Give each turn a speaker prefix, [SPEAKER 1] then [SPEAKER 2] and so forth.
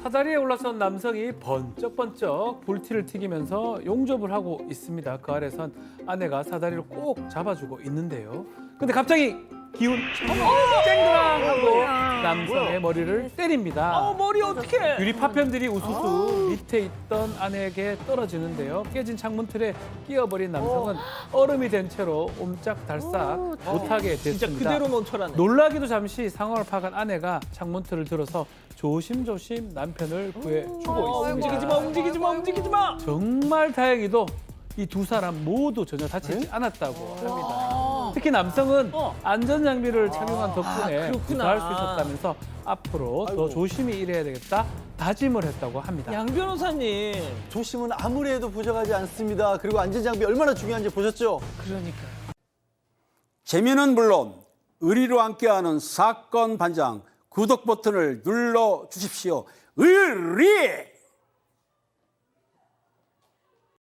[SPEAKER 1] 사다리에 올라선 남성이 번쩍번쩍 불티를 튀기면서 용접을 하고 있습니다. 그 아래선 아내가 사다리를 꼭 잡아주고 있는데요. 근데 갑자기 기운 쨍그랑 하고 남성의 머리를 때립니다.
[SPEAKER 2] 머리 어떡해.
[SPEAKER 1] 유리 파편들이 우수수 밑에 있던 아내에게 떨어지는데요. 깨진 창문 틀에 끼어버린 남성은 얼음이 된 채로 옴짝달싹 못하게
[SPEAKER 2] 진짜
[SPEAKER 1] 됐습니다.
[SPEAKER 2] 그대로 멈춰라네.
[SPEAKER 1] 놀라기도 잠시 상황을 파악한 아내가 창문 틀을 들어서 조심조심 남편을 구해주고 있습니다.
[SPEAKER 2] 움직이지 마, 움직이지 마, 움직이지 마.
[SPEAKER 1] 정말 다행히도 이 두 사람 모두 전혀 다치지 않았다고 합니다. 특히 남성은 안전장비를 착용한 덕분에
[SPEAKER 2] 그렇구나.
[SPEAKER 1] 구조할 수 있었다면서 앞으로 더 조심히 일해야 되겠다 다짐을 했다고 합니다.
[SPEAKER 2] 양 변호사님.
[SPEAKER 3] 조심은 아무리 해도 부족하지 않습니다. 그리고 안전장비 얼마나 중요한지 보셨죠?
[SPEAKER 1] 그러니까요.
[SPEAKER 4] 재미는 물론 의리로 함께하는 사건 반장 구독 버튼을 눌러 주십시오. 의리!